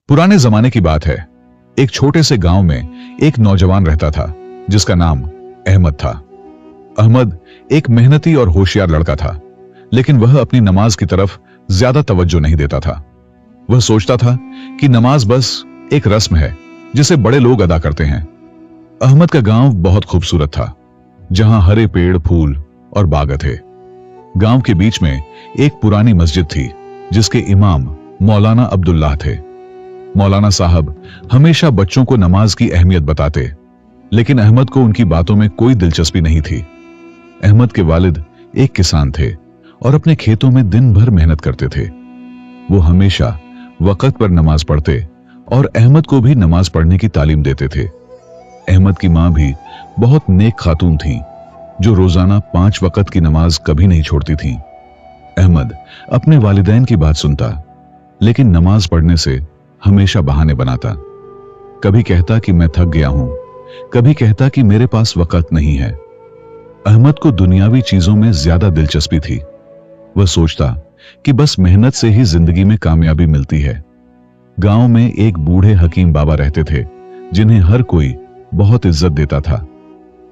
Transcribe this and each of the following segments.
पुराने जमाने की बात है। एक छोटे से गांव में एक नौजवान रहता था जिसका नाम अहमद था। अहमद एक मेहनती और होशियार लड़का था, लेकिन वह अपनी नमाज की तरफ ज्यादा तवज्जो नहीं देता था। वह सोचता था कि नमाज बस एक रस्म है जिसे बड़े लोग अदा करते हैं। अहमद का गांव बहुत खूबसूरत था, जहां हरे पेड़, फूल और बाग थे। गांव के बीच में एक पुरानी मस्जिद थी जिसके इमाम मौलाना अब्दुल्लाह थे। मौलाना साहब हमेशा बच्चों को नमाज की अहमियत बताते, लेकिन अहमद को उनकी बातों में कोई दिलचस्पी नहीं थी। अहमद के वालिद एक किसान थे और अपने खेतों में दिन भर मेहनत करते थे। वो हमेशा वक्त पर नमाज पढ़ते और अहमद को भी नमाज पढ़ने की तालीम देते थे। अहमद की मां भी बहुत नेक खातून थी, जो रोजाना 5 वक्त की नमाज कभी नहीं छोड़ती थी। अहमद अपने वालिदैन की बात सुनता, लेकिन नमाज पढ़ने से हमेशा बहाने बनाता। कभी कहता कि मैं थक गया हूं, कभी कहता कि मेरे पास वक्त नहीं है। अहमद को दुनियावी चीजों में ज्यादा दिलचस्पी थी। वह सोचता कि बस मेहनत से ही जिंदगी में कामयाबी मिलती है। गांव में एक बूढ़े हकीम बाबा रहते थे, जिन्हें हर कोई बहुत इज्जत देता था।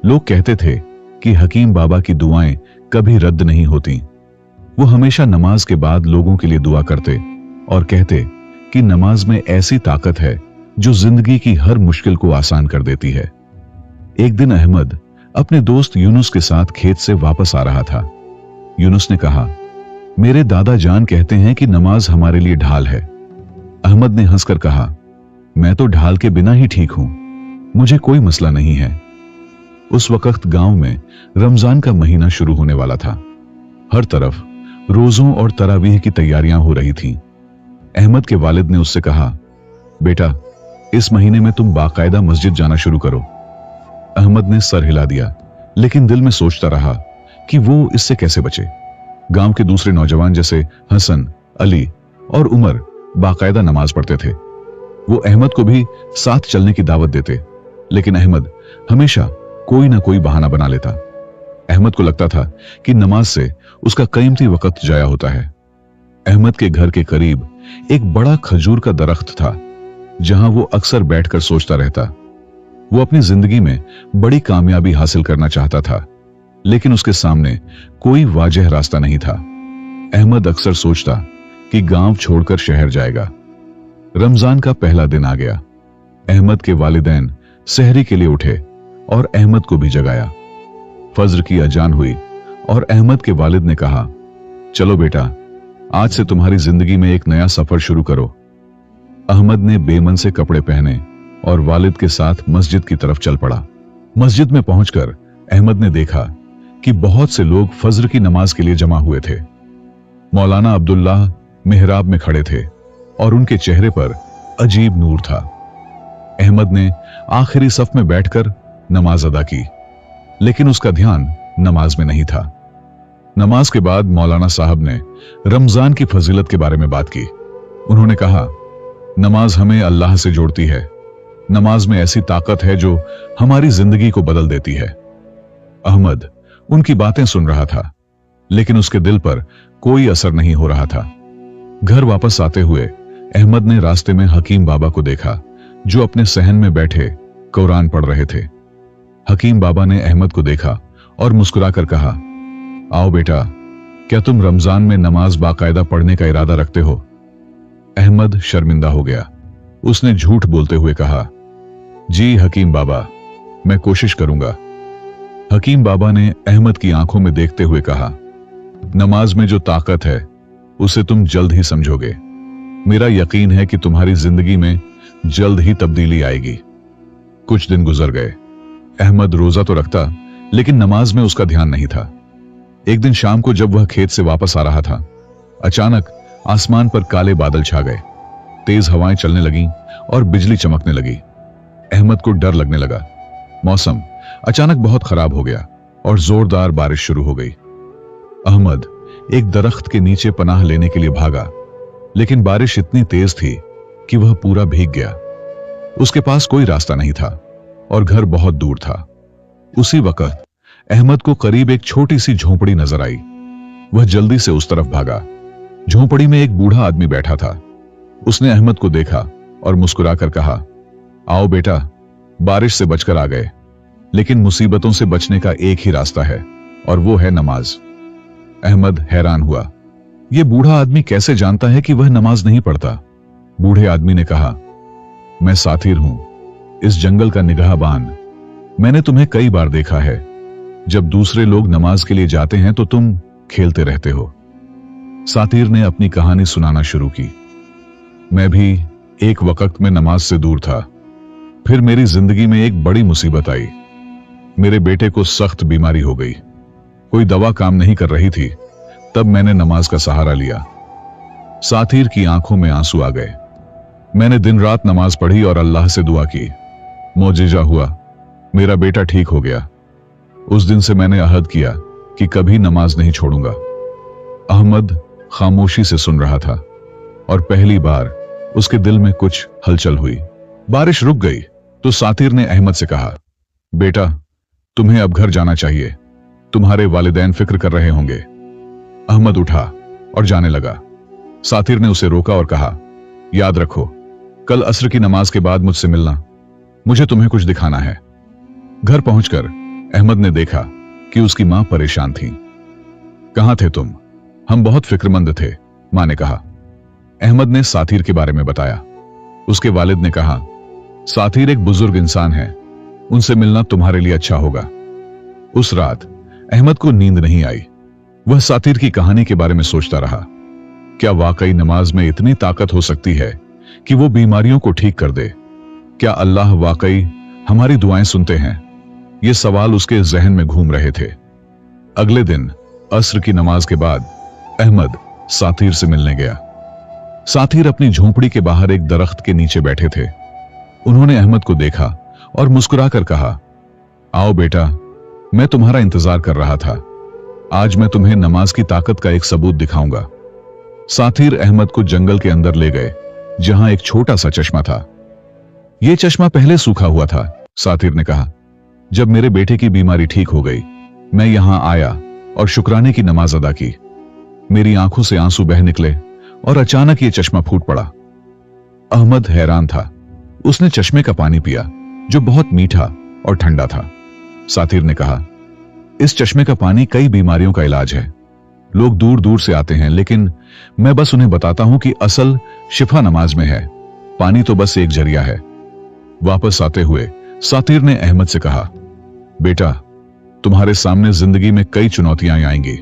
लोग कहते थे कि हकीम बाबा की दुआएं कभी रद्द नहीं होती। वो हमेशा नमाज के बाद लोगों के लिए दुआ करते और कहते कि नमाज में ऐसी ताकत है जो जिंदगी की हर मुश्किल को आसान कर देती है। एक दिन अहमद अपने दोस्त यूनुस के साथ खेत से वापस आ रहा था। यूनुस ने कहा, मेरे दादा जान कहते हैं कि नमाज हमारे लिए ढाल है। अहमद ने हंसकर कहा, मैं तो ढाल के बिना ही ठीक हूं, मुझे कोई मसला नहीं है। उस वक्त गांव में रमजान का महीना शुरू होने वाला था। हर तरफ रोजों और तरावीह की तैयारियां हो रही थीं। अहमद के वालिद ने उससे कहा, बेटा, इस महीने में तुम बाकायदा मस्जिद जाना शुरू करो। अहमद ने सर हिला दिया, लेकिन दिल में सोचता रहा कि वो इससे कैसे बचे। गांव के दूसरे नौजवान जैसे हसन, अली और उमर बाकायदा नमाज पढ़ते थे। वो अहमद को भी साथ चलने की दावत देते, लेकिन अहमद हमेशा कोई ना कोई बहाना बना लेता। अहमद को लगता था कि नमाज से उसका कीमती वक्त जाया होता है। अहमद के घर के करीब एक बड़ा खजूर का दरख्त था, जहां वो अक्सर बैठकर सोचता रहता। वो अपनी जिंदगी में बड़ी कामयाबी हासिल करना चाहता था, लेकिन उसके सामने कोई वाजह रास्ता नहीं था। अहमद अक्सर सोचता कि गांव छोड़कर शहर जाएगा। रमजान का पहला दिन आ गया। अहमद के वालिदैन सहरी के लिए उठे और अहमद को भी जगाया। फज्र की अजान हुई और अहमद के वालिद ने कहा, चलो बेटा, आज से तुम्हारी जिंदगी में एक नया सफर शुरू करो। अहमद ने बेमन से कपड़े पहने और वालिद के साथ मस्जिद की तरफ चल पड़ा। मस्जिद में पहुंचकर अहमद ने देखा कि बहुत से लोग फज्र की नमाज के लिए जमा हुए थे। मौलाना अब्दुल्लाह मेहराब में खड़े थे और उनके चेहरे पर अजीब नूर था। अहमद ने आखिरी सफ में बैठकर नमाज अदा की, लेकिन उसका ध्यान नमाज में नहीं था। नमाज के बाद मौलाना साहब ने रमजान की फजीलत के बारे में बात की। उन्होंने कहा, नमाज हमें अल्लाह से जोड़ती है। नमाज में ऐसी ताकत है जो हमारी जिंदगी को बदल देती है। अहमद उनकी बातें सुन रहा था, लेकिन उसके दिल पर कोई असर नहीं हो रहा था। घर वापस आते हुए अहमद ने रास्ते में हकीम बाबा को देखा, जो अपने सहन में बैठे कुरान पढ़ रहे थे। हकीम बाबा ने अहमद को देखा और मुस्कुराकर कहा, आओ बेटा, क्या तुम रमजान में नमाज बाकायदा पढ़ने का इरादा रखते हो? अहमद शर्मिंदा हो गया। उसने झूठ बोलते हुए कहा, जी हकीम बाबा, मैं कोशिश करूंगा। हकीम बाबा ने अहमद की आंखों में देखते हुए कहा, नमाज में जो ताकत है उसे तुम जल्द ही समझोगे। मेरा यकीन है कि तुम्हारी जिंदगी में जल्द ही तब्दीली आएगी। कुछ दिन गुजर गए। अहमद रोजा तो रखता, लेकिन नमाज में उसका ध्यान नहीं था। एक दिन शाम को जब वह खेत से वापस आ रहा था, अचानक आसमान पर काले बादल छा गए। तेज हवाएं चलने लगीं और बिजली चमकने लगी। अहमद को डर लगने लगा। मौसम अचानक बहुत खराब हो गया और जोरदार बारिश शुरू हो गई। अहमद एक दरख्त के नीचे पनाह लेने के लिए भागा, लेकिन बारिश इतनी तेज थी कि वह पूरा भीग गया। उसके पास कोई रास्ता नहीं था और घर बहुत दूर था। उसी वक्त अहमद को करीब एक छोटी सी झोंपड़ी नजर आई। वह जल्दी से उस तरफ भागा। झोंपड़ी में एक बूढ़ा आदमी बैठा था। उसने अहमद को देखा और मुस्कुराकर कहा, आओ बेटा, बारिश से बचकर आ गए, लेकिन मुसीबतों से बचने का एक ही रास्ता है, और वो है नमाज। अहमद हैरान हुआ, यह बूढ़ा आदमी कैसे जानता है कि वह नमाज नहीं पढ़ता? बूढ़े आदमी ने कहा, मैं साथिर हूं, इस जंगल का निगाहबान। मैंने तुम्हें कई बार देखा है। जब दूसरे लोग नमाज के लिए जाते हैं तो तुम खेलते रहते हो। सातिर ने अपनी कहानी सुनाना शुरू की। मैं भी एक वक्त में नमाज से दूर था। फिर मेरी जिंदगी में एक बड़ी मुसीबत आई। मेरे बेटे को सख्त बीमारी हो गई। कोई दवा काम नहीं कर रही थी। तब मैंने नमाज का सहारा लिया। सातिर की आंखों में आंसू आ गए। मैंने दिन रात नमाज पढ़ी और अल्लाह से दुआ की। मौजिजा हुआ, मेरा बेटा ठीक हो गया। उस दिन से मैंने अहद किया कि कभी नमाज नहीं छोड़ूंगा। अहमद खामोशी से सुन रहा था और पहली बार उसके दिल में कुछ हलचल हुई। बारिश रुक गई तो सातिर ने अहमद से कहा, बेटा, तुम्हें अब घर जाना चाहिए। तुम्हारे वालिदैन फिक्र कर रहे होंगे। अहमद उठा और जाने लगा। सातिर ने उसे रोका और कहा, याद रखो, कल असर की नमाज के बाद मुझसे मिलना। मुझे तुम्हें कुछ दिखाना है। घर पहुंचकर अहमद ने देखा कि उसकी मां परेशान थी। कहां थे तुम? हम बहुत फिक्रमंद थे, मां ने कहा। अहमद ने सातिर के बारे में बताया। उसके वालिद ने कहा, सातिर एक बुजुर्ग इंसान है, उनसे मिलना तुम्हारे लिए अच्छा होगा। उस रात अहमद को नींद नहीं आई। वह सातिर की कहानी के बारे में सोचता रहा। क्या वाकई नमाज में इतनी ताकत हो सकती है कि वो बीमारियों को ठीक कर दे? क्या अल्लाह वाकई हमारी दुआएं सुनते हैं? ये सवाल उसके जहन में घूम रहे थे। अगले दिन असर की नमाज के बाद अहमद सातिर से मिलने गया। सातिर अपनी झोंपड़ी के बाहर एक दरख्त के नीचे बैठे थे। उन्होंने अहमद को देखा और मुस्कुराकर कहा, आओ बेटा, मैं तुम्हारा इंतजार कर रहा था। आज मैं तुम्हें नमाज की ताकत का एक सबूत दिखाऊंगा। सातिर अहमद को जंगल के अंदर ले गए, जहां एक छोटा सा चश्मा था। यह चश्मा पहले सूखा हुआ था, सातिर ने कहा। जब मेरे बेटे की बीमारी ठीक हो गई, मैं यहां आया और शुक्राने की नमाज अदा की। मेरी आंखों से आंसू बह निकले और अचानक यह चश्मा फूट पड़ा। अहमद हैरान था। उसने चश्मे का पानी पिया, जो बहुत मीठा और ठंडा था। सातिर ने कहा, इस चश्मे का पानी कई बीमारियों का इलाज है। लोग दूर दूर से आते हैं, लेकिन मैं बस उन्हें बताता हूं कि असल शिफा नमाज में है। पानी तो बस एक जरिया है। वापस आते हुए सातिर ने अहमद से कहा, बेटा, तुम्हारे सामने जिंदगी में कई चुनौतियां आएंगी।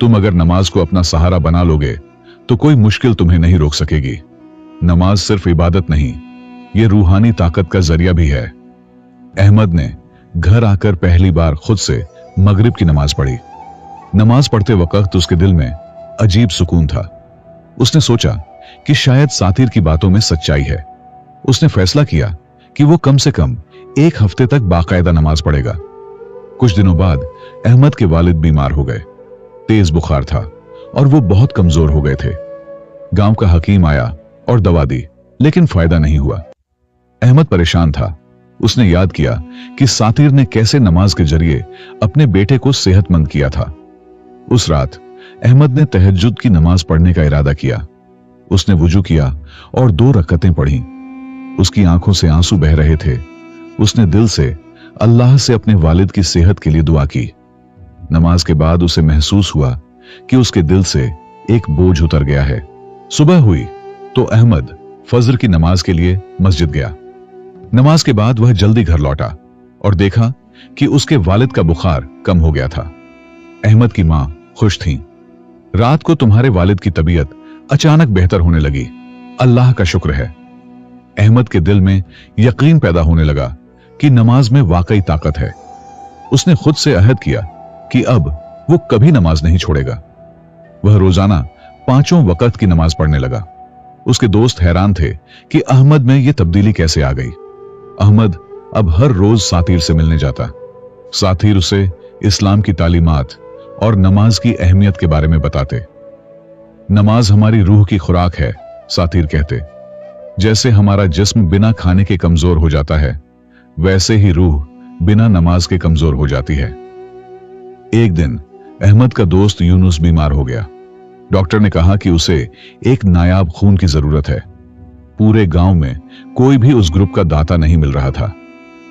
तुम अगर नमाज को अपना सहारा बना लोगे तो कोई मुश्किल तुम्हें नहीं रोक सकेगी। नमाज सिर्फ इबादत नहीं, यह रूहानी ताकत का जरिया भी है। अहमद ने घर आकर पहली बार खुद से मगरिब की नमाज पढ़ी। नमाज पढ़ते वक्त उसके दिल में अजीब सुकून था। उसने सोचा कि शायद सातिर की बातों में सच्चाई है। उसने फैसला किया कि वो कम से कम एक हफ्ते तक बाकायदा नमाज पढ़ेगा। कुछ दिनों बाद अहमद के वालिद बीमार हो गए। तेज बुखार था और वो बहुत कमजोर हो गए थे। गांव का हकीम आया और दवा दी, लेकिन फायदा नहीं हुआ। अहमद परेशान था। उसने याद किया कि सातिर ने कैसे नमाज के जरिए अपने बेटे को सेहतमंद किया था। उस रात अहमद ने तहज्जुद की नमाज पढ़ने का इरादा किया। उसने वुजू किया और 2 रकअतें पढ़ी। उसकी आंखों से आंसू बह रहे थे। उसने दिल से अल्लाह से अपने वालिद की सेहत के लिए दुआ की। नमाज के बाद उसे महसूस हुआ कि उसके दिल से एक बोझ उतर गया है। सुबह हुई तो अहमद फजर की नमाज के लिए मस्जिद गया। नमाज के बाद वह जल्दी घर लौटा और देखा कि उसके वालिद का बुखार कम हो गया था। अहमद की मां खुश थी। रात को तुम्हारे वालिद की तबीयत अचानक बेहतर होने लगी, अल्लाह का शुक्र है। अहमद के दिल में यकीन पैदा होने लगा कि नमाज में वाकई ताकत है। उसने खुद से अहद किया कि अब वो कभी नमाज नहीं छोड़ेगा। वह रोजाना 5 वक्त की नमाज पढ़ने लगा। उसके दोस्त हैरान थे कि अहमद में यह तब्दीली कैसे आ गई। अहमद अब हर रोज सातिर से मिलने जाता। सातिर उसे इस्लाम की तालीमात और नमाज की अहमियत के बारे में बताते। नमाज हमारी रूह की खुराक है, सातिर कहते। जैसे हमारा जिस्म बिना खाने के कमजोर हो जाता है, वैसे ही रूह बिना नमाज के कमजोर हो जाती है। एक दिन अहमद का दोस्त यूनुस बीमार हो गया। डॉक्टर ने कहा कि उसे एक नायाब खून की जरूरत है। पूरे गांव में कोई भी उस ग्रुप का दाता नहीं मिल रहा था।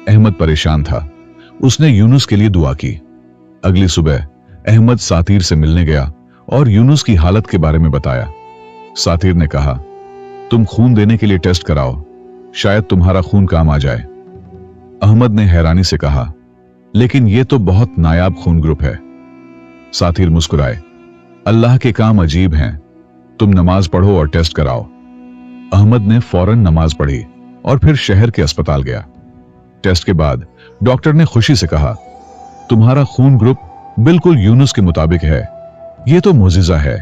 अहमद परेशान था। उसने यूनुस के लिए दुआ की। अगली सुबह अहमद सातिर से मिलने गया और यूनुस की हालत के बारे में बताया। सातिर ने कहा, तुम खून देने के लिए टेस्ट कराओ, शायद तुम्हारा खून काम आ जाए। अहमद ने हैरानी से कहा, लेकिन यह तो बहुत नायाब खून ग्रुप है। सातिर मुस्कुराए, अल्लाह के काम अजीब हैं, तुम नमाज पढ़ो और टेस्ट कराओ। अहमद ने फौरन नमाज पढ़ी और फिर शहर के अस्पताल गया। टेस्ट के बाद डॉक्टर ने खुशी से कहा, तुम्हारा खून ग्रुप बिल्कुल यूनुस के मुताबिक है। यह तो मोजिजा है।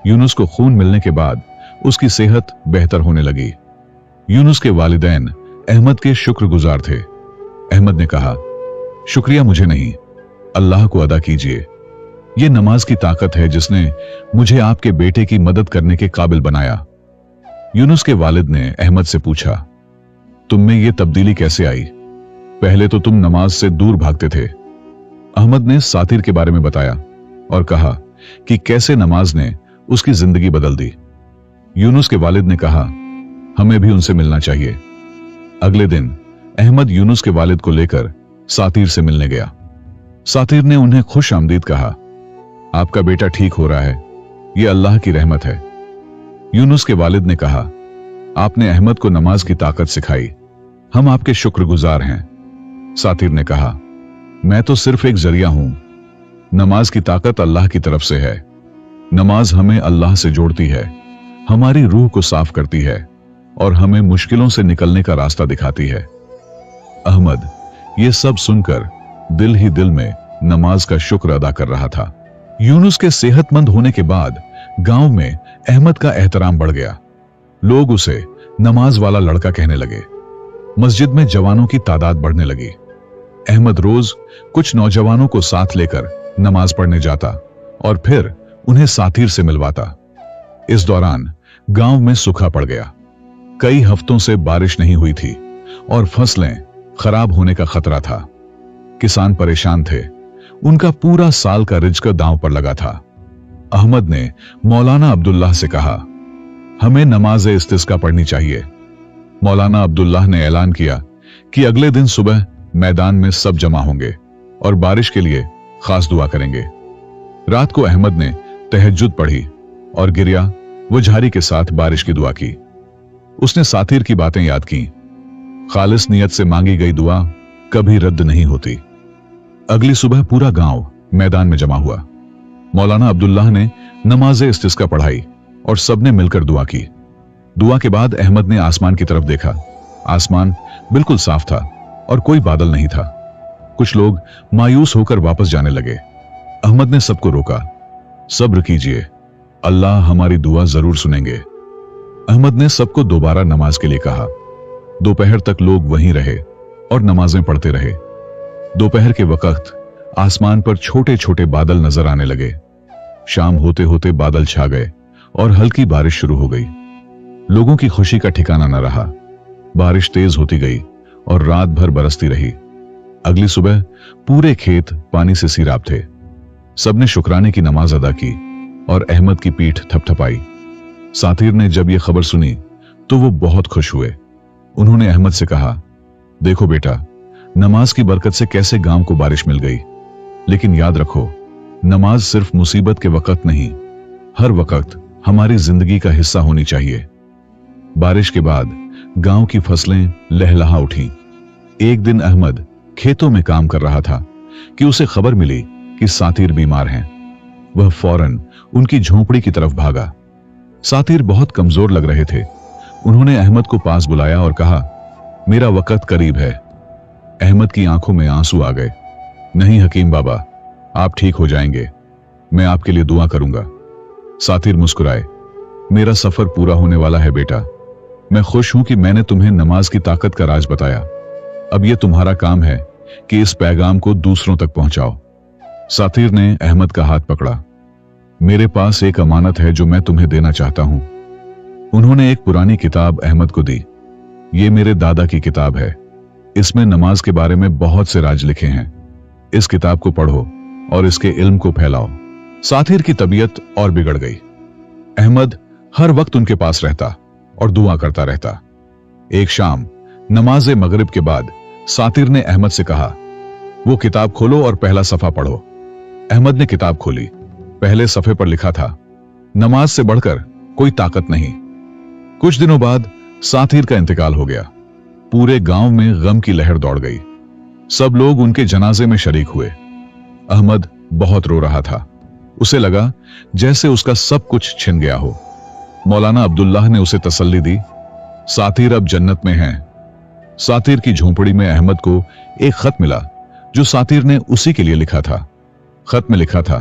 यूनुस को खून मिलने के बाद उसकी सेहत बेहतर होने लगी। यूनुस के वालिदैन अहमद के शुक्रगुजार थे। अहमद ने कहा, शुक्रिया मुझे नहीं, अल्लाह को अदा कीजिए। यह नमाज की ताकत है जिसने मुझे आपके बेटे की मदद करने के काबिल बनाया। यूनुस के वालिद ने अहमद से पूछा, तुम में यह तब्दीली कैसे आई? पहले तो तुम नमाज से दूर भागते थे। अहमद ने सातिर के बारे में बताया और कहा कि कैसे नमाज ने उसकी जिंदगी बदल दी। यूनुस के वालिद ने कहा, हमें भी उनसे मिलना चाहिए। अगले दिन अहमद यूनुस के वालिद को लेकर सातिर से मिलने गया। सातिर ने उन्हें खुश आमदीद कहा, आपका बेटा ठीक हो रहा है, यह अल्लाह की रहमत है। यूनुस के वालिद ने कहा, आपने अहमद को नमाज की ताकत सिखाई, हम आपके शुक्रगुजार हैं। सातिर ने कहा, मैं तो सिर्फ एक जरिया हूं, नमाज की ताकत अल्लाह की तरफ से है। नमाज हमें अल्लाह से जोड़ती है, हमारी रूह को साफ करती है और हमें मुश्किलों से निकलने का रास्ता दिखाती है। अहमद ये सब सुनकर दिल ही दिल में नमाज का शुक्र अदा कर रहा था। यूनुस के सेहतमंद होने के बाद गांव में अहमद का एहतराम बढ़ गया। लोग उसे नमाज वाला लड़का कहने लगे। मस्जिद में जवानों की तादाद बढ़ने लगी। अहमद रोज कुछ नौजवानों को साथ लेकर नमाज पढ़ने जाता और फिर उन्हें सातिर से मिलवाता। इस दौरान गांव में सूखा पड़ गया। कई हफ्तों से बारिश नहीं हुई थी और फसलें खराब होने का खतरा था। किसान परेशान थे, उनका पूरा साल का रिज्क दांव पर लगा था। अहमद ने मौलाना अब्दुल्लाह से कहा, हमें नमाज इस्तिस्का पढ़नी चाहिए। मौलाना अब्दुल्लाह ने ऐलान किया कि अगले दिन सुबह मैदान में सब जमा होंगे और बारिश के लिए खास दुआ करेंगे। रात को अहमद ने तहज्जुद पढ़ी और गिरिया व झारी के साथ बारिश की दुआ की। उसने सातिर की बातें याद की। खालिस नियत से मांगी गई दुआ कभी रद्द नहीं होती। अगली सुबह पूरा गांव मैदान में जमा हुआ। मौलाना अब्दुल्लाह ने नमाज इस्तिस्का पढ़ाई और सबने मिलकर दुआ की। दुआ के बाद अहमद ने आसमान की तरफ देखा। आसमान बिल्कुल साफ था और कोई बादल नहीं था। कुछ लोग मायूस होकर वापस जाने लगे। अहमद ने सबको रोका, सब्र कीजिए, अल्लाह हमारी दुआ जरूर सुनेंगे। अहमद ने सबको दोबारा नमाज के लिए कहा। दोपहर तक लोग वहीं रहे और नमाजें पढ़ते रहे। दोपहर के वक्त आसमान पर छोटे छोटे बादल नजर आने लगे। शाम होते होते बादल छा गए और हल्की बारिश शुरू हो गई। लोगों की खुशी का ठिकाना न रहा। बारिश तेज होती गई और रात भर बरसती रही। अगली सुबह पूरे खेत पानी से सैराब थे। सबने शुक्राने की नमाज अदा की और अहमद की पीठ थपथपाई। सातिर ने जब यह खबर सुनी तो वो बहुत खुश हुए। उन्होंने अहमद से कहा, देखो बेटा, नमाज की बरकत से कैसे गांव को बारिश मिल गई। लेकिन याद रखो, नमाज सिर्फ मुसीबत के वक्त नहीं, हर वक्त हमारी जिंदगी का हिस्सा होनी चाहिए। बारिश के बाद गांव की फसलें लहलहा उठी। एक दिन अहमद खेतों में काम कर रहा था कि उसे खबर मिली कि सातिर बीमार हैं। वह फौरन उनकी झोंपड़ी की तरफ भागा। सातिर बहुत कमजोर लग रहे थे। उन्होंने अहमद को पास बुलाया और कहा, मेरा वक्त करीब है। अहमद की आंखों में आंसू आ गए। नहीं हकीम बाबा, आप ठीक हो जाएंगे, मैं आपके लिए दुआ करूंगा। सातिर मुस्कुराए, मेरा सफर पूरा होने वाला है बेटा। मैं खुश हूं कि मैंने तुम्हें नमाज की ताकत का राज बताया। अब यह तुम्हारा काम है कि इस पैगाम को दूसरों तक पहुंचाओ। सातिर ने अहमद का हाथ पकड़ा। मेरे पास एक अमानत है जो मैं तुम्हें देना चाहता हूं। उन्होंने एक पुरानी किताब अहमद को दी। ये मेरे दादा की किताब है। इसमें नमाज के बारे में बहुत से राज लिखे हैं। इस किताब को पढ़ो और इसके इल्म को फैलाओ। सातिर की तबीयत और बिगड़ गई। अहमद हर वक्त उनके पास रहता और दुआ करता रहता। एक शाम नमाज मगरिब के बाद सातिर ने अहमद से कहा, वो किताब खोलो और पहला सफा पढ़ो। अहमद ने किताब खोली। पहले सफे पर लिखा था, नमाज से बढ़कर कोई ताकत नहीं। कुछ दिनों बाद सातिर का इंतकाल हो गया। पूरे गांव में गम की लहर दौड़ गई। सब लोग उनके जनाजे में शरीक हुए। अहमद बहुत रो रहा था। उसे लगा जैसे उसका सब कुछ छिन गया हो। मौलाना अब्दुल्लाह ने उसे तसल्ली दी, सातिर अब जन्नत में है। सातिर की झोंपड़ी में अहमद को एक खत मिला जो सातिर ने उसी के लिए लिखा था। खत में लिखा था,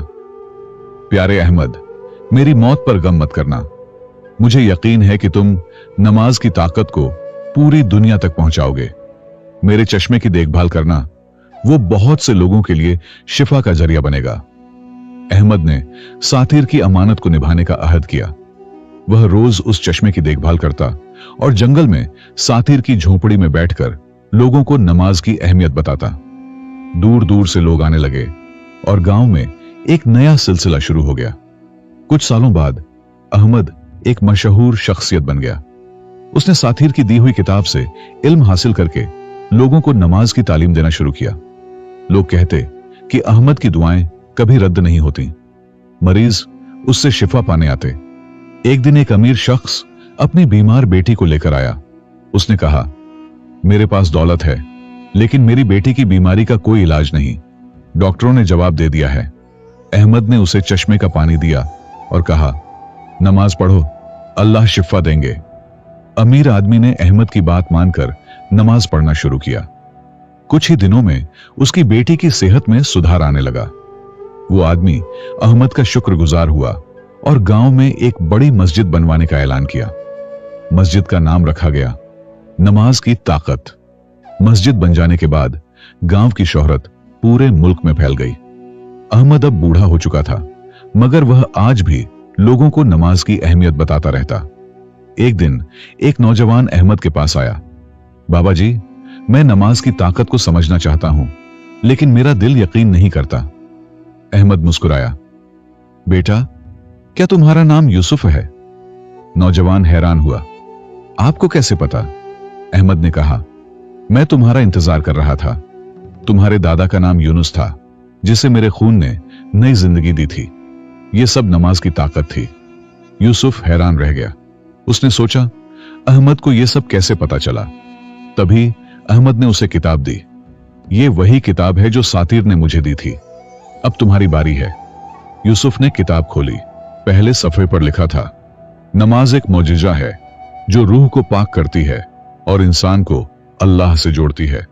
प्यारे अहमद, मेरी मौत पर गम मत करना। मुझे यकीन है कि तुम नमाज की ताकत को पूरी दुनिया तक पहुंचाओगे। मेरे चश्मे की देखभाल करना, वो बहुत से लोगों के लिए शिफा का जरिया बनेगा। अहमद ने सातिर की अमानत को निभाने का अहद किया। वह रोज उस चश्मे की देखभाल करता और जंगल में सातिर की झोपड़ी में बैठकर लोगों को नमाज की अहमियत बताता। दूर दूर से लोग आने लगे और गांव में एक नया सिलसिला शुरू हो गया। कुछ सालों बाद अहमद एक मशहूर शख्सियत बन गया। उसने सातिर की दी हुई किताब से इल्म हासिल करके लोगों को नमाज की तालीम देना शुरू किया। लोग कहते कि अहमद की दुआएं कभी रद्द नहीं होती। मरीज उससे शिफा पाने आते। एक दिन एक अमीर शख्स अपनी बीमार बेटी को लेकर आया। उसने कहा, मेरे पास दौलत है लेकिन मेरी बेटी की बीमारी का कोई इलाज नहीं। डॉक्टरों ने जवाब दे दिया है। अहमद ने उसे चश्मे का पानी दिया और कहा, नमाज पढ़ो, अल्लाह शिफा देंगे। अमीर आदमी ने अहमद की बात मानकर नमाज पढ़ना शुरू किया। कुछ ही दिनों में उसकी बेटी की सेहत में सुधार आने लगा। वो आदमी अहमद का शुक्रगुजार हुआ और गांव में एक बड़ी मस्जिद बनवाने का ऐलान किया। मस्जिद का नाम रखा गया नमाज की ताकत। मस्जिद बन जाने के बाद गांव की शोहरत पूरे मुल्क में फैल गई। अहमद अब बूढ़ा हो चुका था, मगर वह आज भी लोगों को नमाज की अहमियत बताता रहता। एक दिन एक नौजवान अहमद के पास आया। बाबा जी, मैं नमाज की ताकत को समझना चाहता हूं, लेकिन मेरा दिल यकीन नहीं करता। अहमद मुस्कुराया। बेटा, क्या तुम्हारा नाम यूसुफ है? नौजवान हैरान हुआ। आपको कैसे पता? अहमद ने कहा, मैं तुम्हारा इंतजार कर रहा था। तुम्हारे दादा का नाम यूनुस था, जिसे मेरे खून ने नई जिंदगी दी थी। यह सब नमाज की ताकत थी। यूसुफ हैरान रह गया। उसने सोचा, अहमद को यह सब कैसे पता चला? तभी अहमद ने उसे किताब दी। ये वही किताब है जो सातिर ने मुझे दी थी। अब तुम्हारी बारी है। यूसुफ ने किताब खोली। पहले सफे पर लिखा था, नमाज एक मौजिजा है जो रूह को पाक करती है और इंसान को अल्लाह से जोड़ती है।